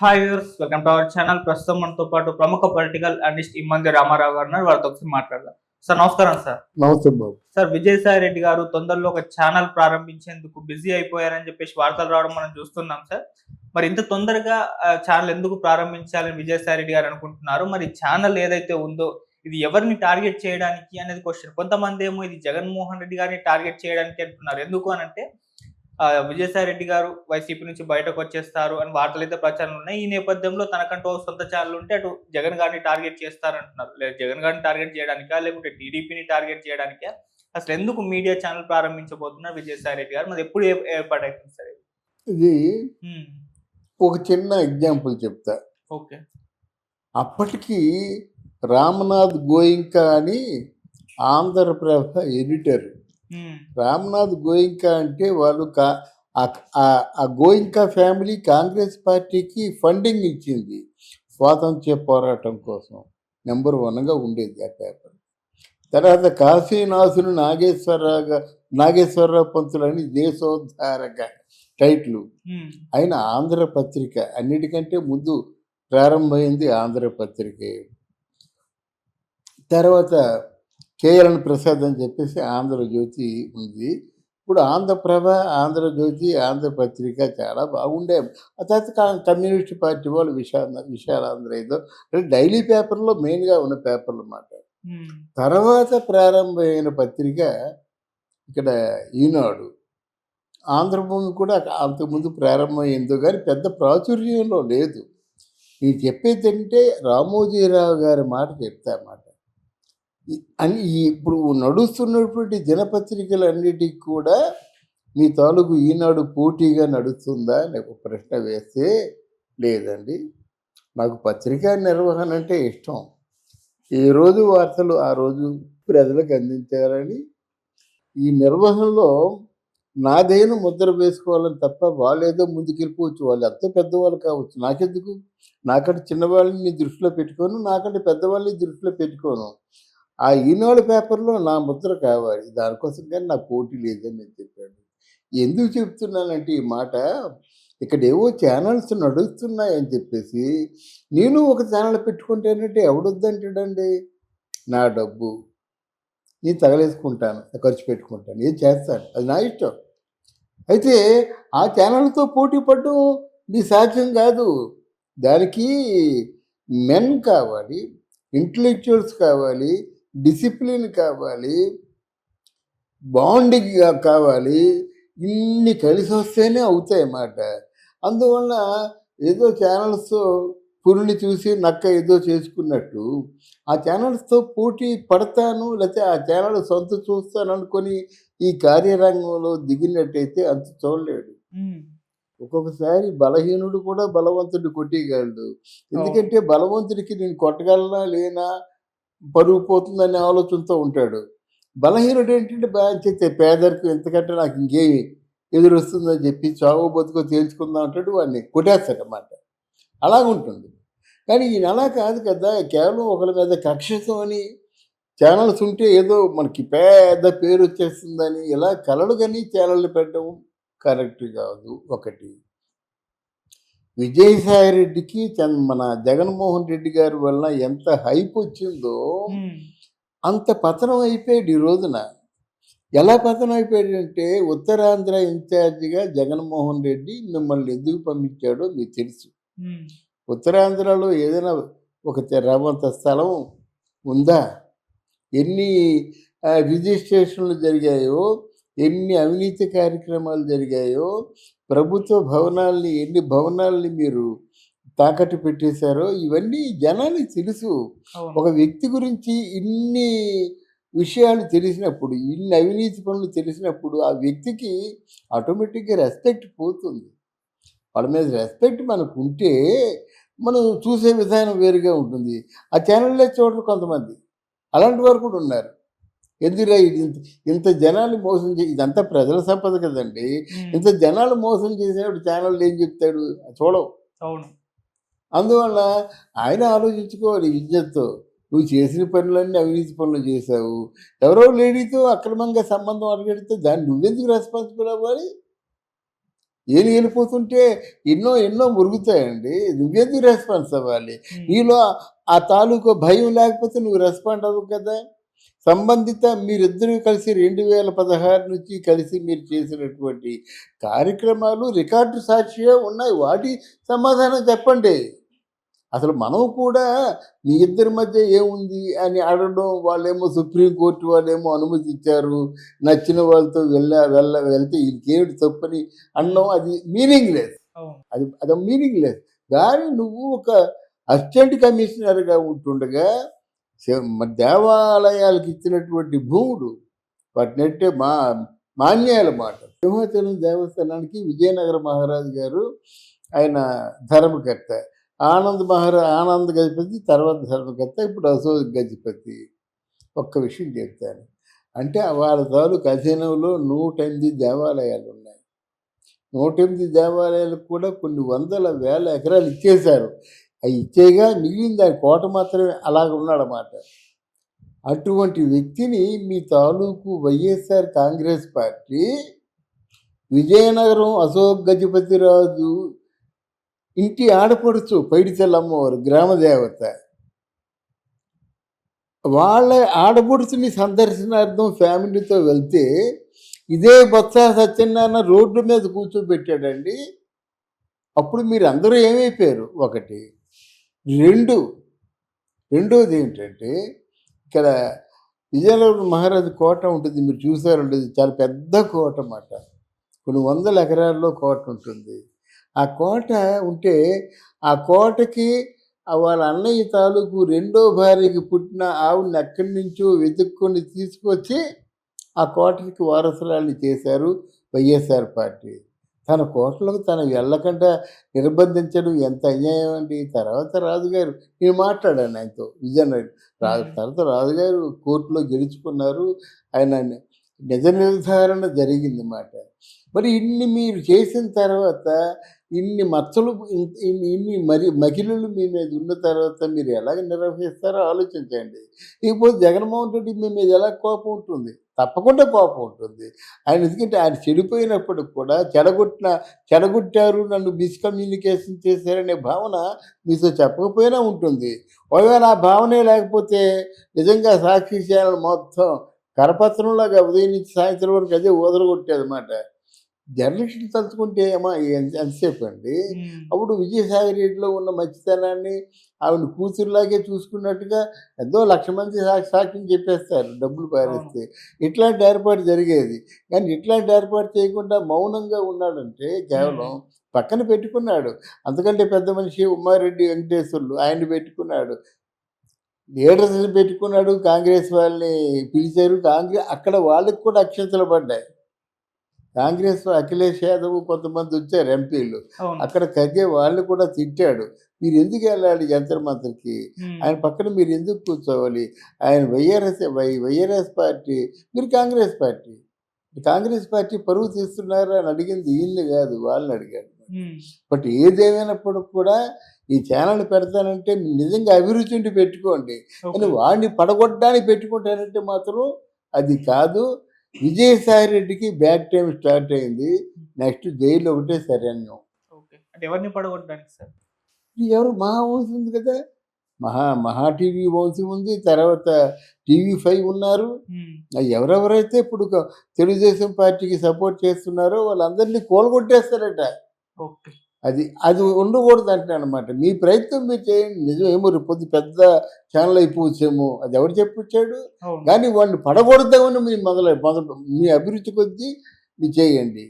Hi viewers, welcome to our channel. ప్రస్తుతం మనతో పాటు ప్రముఖ పొలిటికల్ అనలిస్ట్ ఇమ్మంది రామారావు గారు ఉన్నారు. వారితో ఒకసారి మాట్లాడదాం. సార్ నమస్కారం సార్. నమస్తే బాబు. సార్, విజయసాయి రెడ్డి గారు తొందరలో ఒక ఛానల్ ప్రారంభించేందుకు బిజీ అయిపోయారని చెప్పేసి వార్తలు రావడం మనం చూస్తున్నాం సార్. మరి ఇంత తొందరగా ఛానల్ ఎందుకు ప్రారంభించాలని విజయసాయి రెడ్డి గారు అనుకుంటున్నారు? మరి ఛానల్ ఏదైతే ఉందో ఇది ఎవరిని టార్గెట్ చేయడానికి అనేది క్వశ్చన్. కొంతమంది ఏమో ఇది జగన్మోహన్ రెడ్డి గారిని టార్గెట్ చేయడానికి అంటున్నారు. ఎందుకు అనంటే విజయసాయి రెడ్డి గారు వైసీపీ నుంచి బయటకు వచ్చేస్తారు అని వార్తలైతే ప్రచారం ఉన్నాయి. ఈ నేపథ్యంలో తనకంటూ సొంత ఛానల్ ఉంటే అటు జగన్ గారిని టార్గెట్ చేస్తారంటున్నారు. లేదా జగన్ గారిని టార్గెట్ చేయడానికా, లేకుంటే టీడీపీని టార్గెట్ చేయడానికా? అసలు ఎందుకు మీడియా ఛానల్ ప్రారంభించబోతున్నారు విజయసాయి రెడ్డి గారు? మరి ఎప్పుడు ఏర్పాటైతుంది సార్ ఇది? ఒక చిన్న ఎగ్జాంపుల్ చెప్తా. ఓకే. అప్పటికి రామనాథ్ గోయింకా అని ఆంధ్రప్రభ ఎడిటర్. రామనాథ్ గోయింకా అంటే వాళ్ళు ఆ గోయింకా ఫ్యామిలీ కాంగ్రెస్ పార్టీకి ఫండింగ్ ఇచ్చింది స్వాతంత్ర్య పోరాటం కోసం. నెంబర్ 1గా ఉండేది ఆ పేపర్. తర్వాత కాశీనాథులు నాగేశ్వరరావు పంతులు అని దేశోద్ధారక టైటిల్. ఆయన ఆంధ్రపత్రిక అన్నిటికంటే ముందు ప్రారంభమైంది ఆంధ్రపత్రికే. తర్వాత కేఎల్ఎన్ ప్రసాద్ అని చెప్పేసి ఆంధ్రజ్యోతి ఉంది. ఇప్పుడు ఆంధ్రప్రభ, ఆంధ్రజ్యోతి, ఆంధ్రపత్రిక చాలా బాగుండే. ఆ తర్వాత కమ్యూనిస్ట్ పార్టీ వాళ్ళు విశాలాంధ్ర ఏదో డైలీ పేపర్లో మెయిన్గా ఉన్న పేపర్లు అన్నమాట. తర్వాత ప్రారంభమైన పత్రిక ఇక్కడ ఈనాడు. ఆంధ్రభూమి కూడా అంతకుముందు ప్రారంభమైందో కానీ పెద్ద ప్రాచుర్యంలో లేదు. నేను చెప్పేది అంటే రామోజీరావు గారి మాట చెప్తామాట. అని ఇప్పుడు నడుస్తున్నటువంటి దినపత్రికలన్నిటికి కూడా మీ తాలూకు ఈనాడు పోటీగా నడుస్తుందా అని ఒక ప్రశ్న వేస్తే, లేదండి, నాకు పత్రికా నిర్వహణ అంటే ఇష్టం. ఏ రోజు వార్తలు ఆ రోజు ప్రజలకు అందించాలని ఈ నిర్వహణలో నాదైన ముద్ర వేసుకోవాలని తప్ప వాళ్ళేదో ముందుకెళ్ళిపోవచ్చు. వాళ్ళు ఎంతో పెద్దవాళ్ళు కావచ్చు, నాకెందుకు? నాకంటే చిన్నవాళ్ళని దృష్టిలో పెట్టుకోను, నాకంటే పెద్దవాళ్ళని దృష్టిలో పెట్టుకోను. ఆ ఈనాడు పేపర్లో నా ముద్ర కావాలి, దానికోసం కానీ నాకు పోటీ లేదని నేను చెప్పాడు. ఎందుకు చెప్తున్నానంటే ఈ మాట, ఇక్కడ ఏవో ఛానల్స్ నడుస్తున్నాయని చెప్పేసి నేను ఒక ఛానల్ పెట్టుకుంటానంటే ఎవడొద్దంటాడండి? నా డబ్బు నేను తగలేసుకుంటాను, ఖర్చు పెట్టుకుంటాను, ఏం చేస్తాను, అది నా ఇష్టం. అయితే ఆ ఛానల్తో పోటీ పడడం నీ సాధ్యం కాదు. దానికి మెన్ కావాలి, ఇంటలెక్చువల్స్ కావాలి, డిసిప్లిన్ కావాలి, బాండింగ్ కావాలి. ఇన్ని కలిసి వస్తేనే అవుతాయి అన్నమాట. అందువల్ల ఏదో ఛానల్స్తో పురుని చూసి నక్క ఏదో చేసుకున్నట్టు ఆ ఛానల్స్తో పోటీ పడతాను, లేకపోతే ఆ ఛానల్ సొంత చూస్తాను అనుకొని ఈ కార్యరంగంలో దిగినట్టయితే అంత చూడలేడు. ఒక్కొక్కసారి బలహీనుడు కూడా బలవంతుడు కొట్టేయగలడు. ఎందుకంటే బలవంతుడికి నేను కొట్టగలనా లేనా, పరుగు పోతుందనే ఆలోచనతో ఉంటాడు. బలహీనుడు ఏంటంటే బాగా పేదరికం, ఎంతకంటే నాకు ఇంకేమి ఎదురొస్తుందని చెప్పి చావు బతుకో తేల్చుకుందాం అంటాడు, వాడిని కొట్టేస్తాడన్నమాట. అలాగుంటుంది. కానీ ఈయన అలా కాదు కదా, కేవలం ఒకరి మీద కక్షతో అని ఛానల్స్ ఉంటే ఏదో మనకి పెద్ద పేరు వచ్చేస్తుందని ఇలా కలలు కానీ ఛానళ్ళు పెట్టడం కరెక్ట్ కాదు. ఒకటి, విజయసాయి రెడ్డికి మన జగన్మోహన్ రెడ్డి గారి వలన ఎంత హైప్ వచ్చిందో అంత పతనం అయిపోయాడు ఈ రోజున. ఎలా పతనం అయిపోయాడు అంటే, ఉత్తరాంధ్ర ఇన్ఛార్జిగా జగన్మోహన్ రెడ్డి మిమ్మల్ని ఎందుకు పంపించాడో మీకు తెలుసు. ఉత్తరాంధ్రలో ఏదైనా ఒక రవంత స్థలం ఉందా? ఎన్ని రిజిస్ట్రేషన్లు జరిగాయో, ఎన్ని అవినీతి కార్యక్రమాలు జరిగాయో, ప్రభుత్వ భవనాల్ని ఎన్ని భవనాల్ని మీరు తాకట్టు పెట్టేశారో ఇవన్నీ జనానికి తెలుసు. ఒక వ్యక్తి గురించి ఇన్ని విషయాలు తెలిసినప్పుడు, ఇన్ని అవినీతి పనులు తెలిసినప్పుడు ఆ వ్యక్తికి ఆటోమేటిక్గా రెస్పెక్ట్ పోతుంది. వాళ్ళ మీద రెస్పెక్ట్ మనకు ఉంటే మనం చూసే విధానం వేరుగా ఉంటుంది. ఆ ఛానల్లే చూడరు కొంతమంది, అలాంటి వారు కూడా ఉన్నారు. ఎందుకురా ఇది ఇంత జనాలు మోసం ఇదంతా ప్రజల సంపద కదండి. ఇంత జనాలు మోసం చేసేవాడు ఛానల్ ఏం చెప్తాడు? చూడవు. అవును. అందువల్ల ఆయన ఆలోచించుకోవాలి విజ్ఞతతో. నువ్వు చేసిన పనులన్నీ అవినీతి పనులు చేశావు, ఎవరో లేడీతో అక్రమంగా సంబంధం అడగడితే దాన్ని నువ్వెందుకు రెస్పాన్సిబుల్ అవ్వాలి? వెళ్ళిపోతుంటే ఎన్నో ఎన్నో మురుగుతాయండి. నువ్వెందుకు రెస్పాన్స్ అవ్వాలి? ఉమ్, నీలో ఆ తాలూకు భయం లేకపోతే నువ్వు రెస్పాండ్ అవ్వవు కదా! సంబంధిత మీరిద్దరూ కలిసి 2016 నుంచి కలిసి మీరు చేసినటువంటి కార్యక్రమాలు రికార్డు సాక్షిగా ఉన్నాయి. వాటి సమాధానం చెప్పండి. అసలు మనం కూడా మీ ఇద్దరి మధ్య ఏముంది అని అడగడం, వాళ్ళేమో సుప్రీంకోర్టు వాళ్ళేమో అనుమతి ఇచ్చారు. నచ్చిన వాళ్ళతో వెళ్తే ఇంకేమిటి తప్పని అనడం అది మీనింగ్‌లెస్. అవును. అది మీనింగ్‌లెస్. కానీ నువ్వు ఒక అసిస్టెంట్ కమిషనర్‌గా ఉంటుండగా మరి దేవాలయాలకు ఇచ్చినటువంటి భూములు వాటినంటే మాన్యాల మాట. సింహాచలం దేవస్థానానికి విజయనగర మహారాజు గారు ఆయన ధర్మకర్త. ఆనంద్ గజపతి తర్వాత ధర్మకర్త, ఇప్పుడు అశోక్ గజపతి. ఒక్క విషయం చెప్తాను. అంటే వాళ్ళ తాలూకు అధీనంలో 108 దేవాలయాలు ఉన్నాయి. 108 దేవాలయాలకు కూడా కొన్ని వందల వేల ఎకరాలు ఇచ్చేశారు. అవి ఇచ్చేయగా మిగిలిన దాని కోట మాత్రమే అలాగ ఉన్నాడన్నమాట. అటువంటి వ్యక్తిని మీ తాలూకు వైఎస్ఆర్ కాంగ్రెస్ పార్టీ విజయనగరం అశోక్ గజపతిరాజు ఇంటి ఆడపడుచు పైడితల్లి అమ్మవారు గ్రామదేవత. వాళ్ళ ఆడపడుచుని సందర్శనార్థం ఫ్యామిలీతో వెళ్తే ఇదే బొత్స సత్యనారాయణ రోడ్డు మీద కూర్చోబెట్టాడండి. అప్పుడు మీరు అందరూ ఏమైపోయారు? ఒకటి. రెండోది ఏంటంటే ఇక్కడ విజయనగరం మహారాజు కోట ఉంటుంది. మీరు చూసారు ఉండేది చాలా పెద్ద కోట అన్నమాట. కొన్ని వందల ఎకరాల్లో కోట ఉంటుంది. ఆ కోట ఉంటే ఆ కోటకి వాళ్ళ అన్నయ్య తాలూకు రెండో భార్యకి పుట్టిన ఆవిడని ఎక్కడి నుంచో వెతుక్కొని తీసుకొచ్చి ఆ కోటకి వారసురాల్ని చేశారు వైఎస్ఆర్ పార్టీ. తన కోటలకు తను వెళ్ళకుండా నిర్బంధించడం ఎంత అన్యాయం అండి. తర్వాత రాజుగారు నేను మాట్లాడాను ఆయనతో విజయనగరం తర్వాత రాజుగారు కోర్టులో గెలుచుకున్నారు. ఆయన నిజ నిర్ధారణ జరిగిందన్నమాట. మరి ఇన్ని మీరు చేసిన తర్వాత ఇన్ని మచ్చలు ఇన్ని మహిళలు మీ మీద ఉన్న తర్వాత మీరు ఎలాగ నిర్వహిస్తారో ఆలోచించండి. ఇకపోతే జగన్మోహన్ రెడ్డి మీ మీద ఎలా కోపం ఉంటుంది? తప్పకుండా కోపం ఉంటుంది. ఆయన ఎందుకంటే ఆయన చెడిపోయినప్పుడు కూడా చెడగొట్టారు, నన్ను మిస్కమ్యూనికేషన్ చేశారనే భావన మీతో చెప్పకపోయినా ఉంటుంది. ఒకవేళ ఆ భావనే లేకపోతే నిజంగా సాక్షి ఛానల్ మొత్తం కరపత్రంలాగా ఉదయం నుంచి సాయంత్రం వరకు అదే ఊదరగొట్టేదన్నమాట. జర్నలిస్టులు తలుచుకుంటే ఎంతసేపు అండి. అప్పుడు విజయసాయి రెడ్డిలో ఉన్న మంచితనాన్ని ఆవిడ కూతురులాగే చూసుకున్నట్టుగా ఎంతో 1,00,000 మంది సాక్ష్యం చెప్పేస్తారు డబ్బులు పారేస్తే. ఇట్లాంటి ఏర్పాటు జరిగేది. కానీ ఇట్లాంటి ఏర్పాటు చేయకుండా మౌనంగా ఉన్నాడంటే కేవలం పక్కన పెట్టుకున్నాడు. అంతకంటే పెద్ద మనిషి ఉమ్మారెడ్డి వెంకటేశ్వర్లు ఆయన్ని పెట్టుకున్నాడు. లీడర్స్ని పెట్టుకున్నాడు. కాంగ్రెస్ వాళ్ళని పిలిచారు. అక్కడ వాళ్ళకి కూడా అక్షంతలు పడ్డాయి. కాంగ్రెస్ అఖిలేష్ యాదవ్ కొంతమంది వచ్చారు ఎంపీలు. అక్కడ ఖర్గే వాళ్ళు కూడా తిట్టాడు. మీరు ఎందుకు వెళ్ళాలి జంతర్ మంతర్కి? ఆయన పక్కన మీరు ఎందుకు కూర్చోవాలి? ఆయన వైఆర్ఎస్ పార్టీ, మీరు కాంగ్రెస్ పార్టీ పరువు తీస్తున్నారా అని అడిగింది ఈయన్ని కాదు, వాళ్ళని అడిగాడు. బట్ ఏదేమైనప్పుడు కూడా ఈ ఛానల్ పెడతానంటే నిజంగా అభిరుచి ఉండి పెట్టుకోండి. కానీ వాడిని పడగొట్టడానికి పెట్టుకుంటానంటే మాత్రం అది కాదు. విజయసాయి రెడ్డికి బ్యాక్ టైం స్టార్ట్ అయింది. నెక్స్ట్ జైలు ఒకటే శరణ్యం. అంటే ఎవరిని పడగొట్టడానికి సార్? ఎవరు మహావంశం ఉంది కదా, మహా టీవీ వంశం ఉంది. తర్వాత TV5 ఉన్నారు. ఎవరెవరైతే ఇప్పుడు తెలుగుదేశం పార్టీకి సపోర్ట్ చేస్తున్నారో వాళ్ళందరినీ కూలగొట్టేస్తారట. అది ఉండకూడదు అంటున్నాను అనమాట. మీ ప్రయత్నం మీరు చేయండి. నిజమేమో రేపు పెద్ద ఛానల్ అయిపోవచ్చేమో, అది ఎవరు చెప్పొచ్చాడు. కానీ వాడిని పడకూడదామని మీరు మొదలు మీ అభిరుచి కొద్దీ మీరు చేయండి.